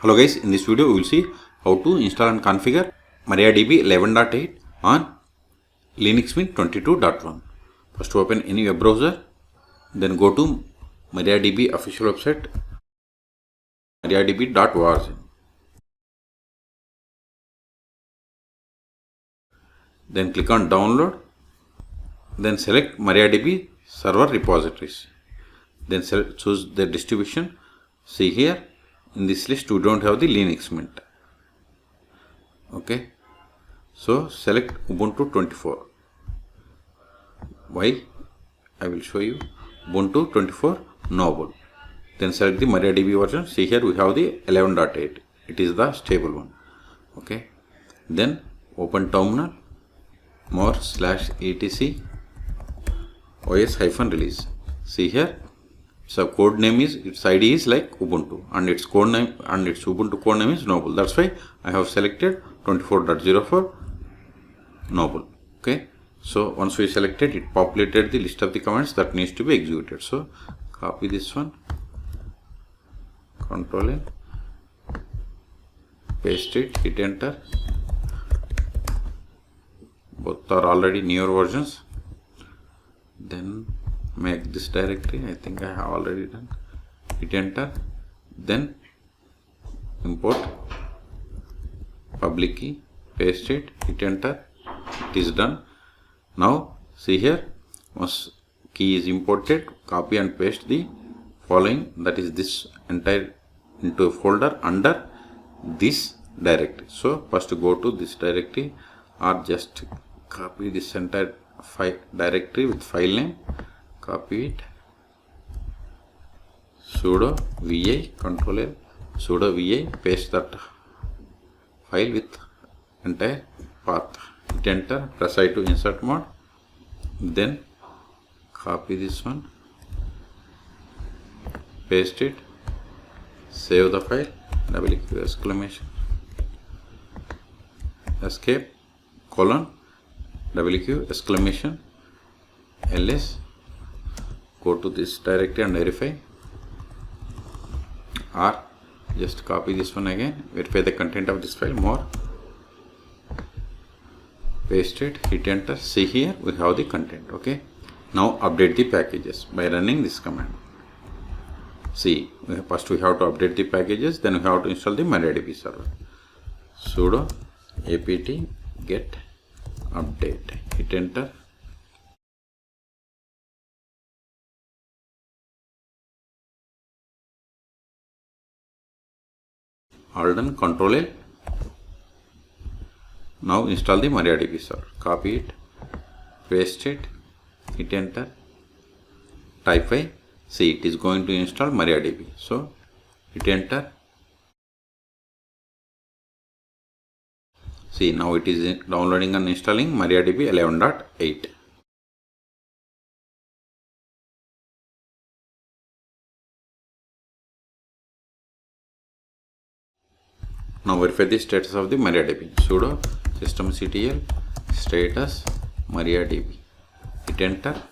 Hello guys, in this video we will see how to install and configure MariaDB 11.8 on Linux Mint 22.1. First open any web browser, then go to MariaDB official website mariadb.org. Then click on download, then select MariaDB server repositories. Then choose the distribution. See here, in this list we don't have the Linux Mint. Okay, so select Ubuntu 24. Why? I will show you. Ubuntu 24 Noble. Then select the MariaDB version. See here we have the 11.8. It is the stable one. Okay, then open terminal, more/etc os-release. See here, so code name is, its ID is like Ubuntu, and its code name and its Ubuntu code name is Noble. That's why I have selected 24.04 Noble. Okay, so once we selected, it populated the list of the commands that needs to be executed. So copy this one, Control N, paste it, hit enter. Both are already newer versions. Then make this directory. I think I have already done. Hit enter. Then import public key, paste it, hit enter. It is done. Now see here, once key is imported, copy and paste the following, that is this entire into a folder under this directory. So first go to this directory, or just copy this entire file directory with file name, copy it, sudo vi, Control L, sudo vi, paste that file with entire path, hit enter, press I to insert mode, then copy this one, paste it, save the file, double click, exclamation, escape, colon, WQ, exclamation, ls, go to this directory and verify, or just copy this one again, verify the content of this file, more, paste it, hit enter. See here we have the content. Okay, now update the packages by running this command. See, first we have to update the packages, then we have to install the MariaDB server. Sudo apt get update, hit enter. All done, Control L. Now install the MariaDB server. Copy it, paste it, hit enter, type I. See, it is going to install MariaDB. So hit enter. See, now it is downloading and installing MariaDB 11.8. Now verify the status of the MariaDB. Sudo systemctl status MariaDB. Hit enter.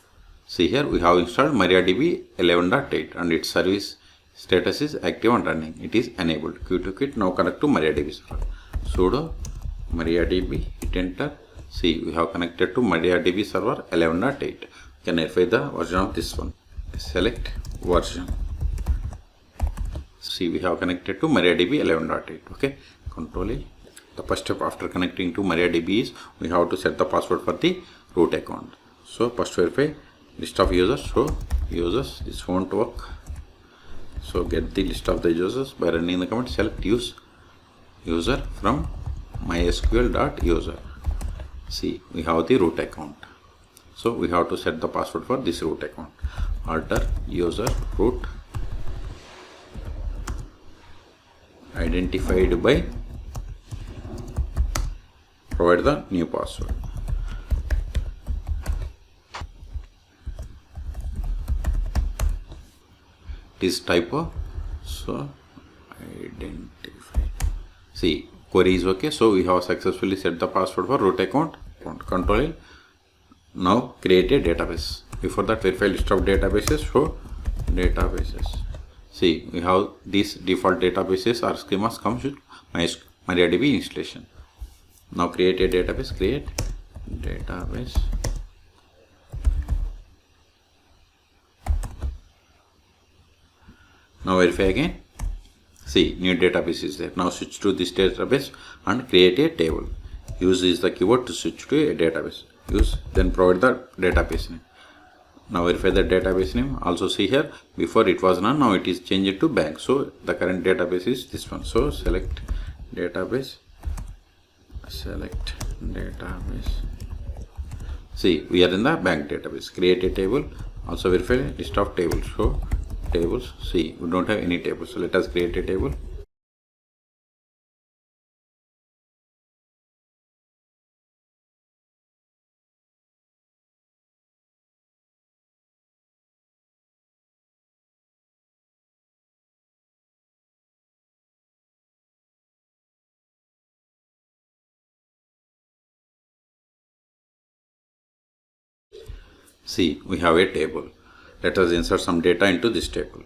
See here we have installed MariaDB 11.8 and its service status is active and running. It is enabled. Q2 kit now connect to MariaDB server. Sudo MariaDB, hit enter. See, we have connected to MariaDB server 11.8. You can verify the version of this one. Select version. See, we have connected to MariaDB 11.8. Okay, Control A. The first step after connecting to MariaDB is we have to set the password for the root account. So first verify list of users. So users, this won't work. So get the list of the users by running the command select use user from MySQL.user. See, we have the root account. So we have to set the password for this root account. Alter user root identified by, provide the new password. It is typo, so identify. See, query is okay. So we have successfully set the password for root account. Control L. Now create a database. Before that, verify list of databases. So databases. See, we have these default databases or schemas comes with MariaDB installation. Now create a database, create database. Now verify again. See, new database is there. Now switch to this database and create a table. Use is the keyword to switch to a database. Use, then provide the database name. Now verify the database name. Also see here, before it was none, now it is changed to bank. So the current database is this one. So select database, select database. See, we are in the bank database. Create a table. Also verify list of tables. So tables. See, we don't have any tables. So let us create a table. See, we have a table. Let us insert some data into this table.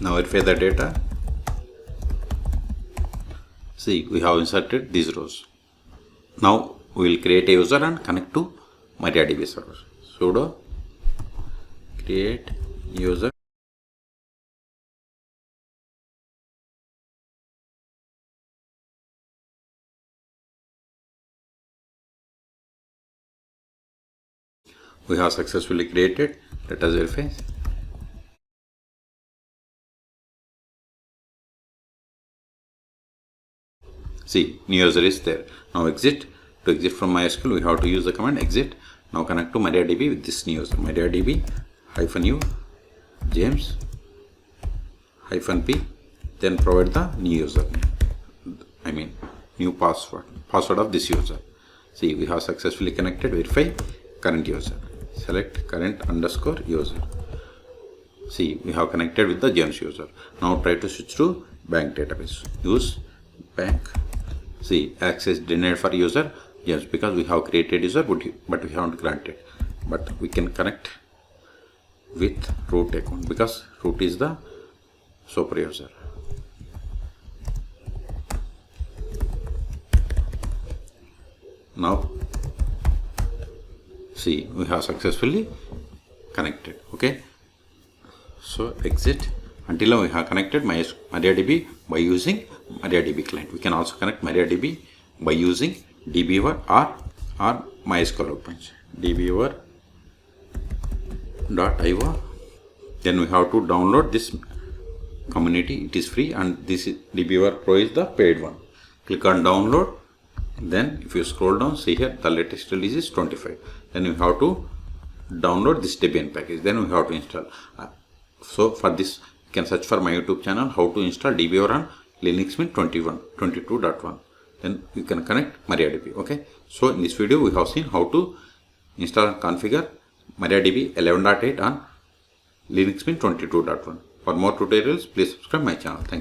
Now verify the data. See, we have inserted these rows. Now we will create a user and connect to MariaDB server. Sudo create user. We have successfully created. Let us verify. See, new user is there. Now exit. To exit from MySQL, we have to use the command exit. Now connect to MariaDB with this new user. MariaDB -u James -p. Then provide the new user name. New password of this user. See, we have successfully connected. Verify current user. Select current _ user. See, we have connected with the James user. Now try to switch to bank database. Use bank. See, access denied for user James because we have created user but we haven't granted. But we can connect with root account because root is the super user. Now see, we have successfully connected. Okay, so exit until we have connected MariaDB by using MariaDB client. We can also connect MariaDB by using dbeaver or MySQL Workbench. dbeaver.io. Then we have to download this community. It is free, and this is dbeaver Pro is the paid one. Click on download. Then if you scroll down, see here the latest release is 25. Then you have to download this Debian package. Then we have to install. So for this, you can search for my YouTube channel how to install dbeaver on Linux Mint 22.1. Then you can connect MariaDB. Okay. So in this video, we have seen how to install and configure MariaDB 11.8 on Linux Mint 22.1. For more tutorials, please subscribe my channel. Thanks.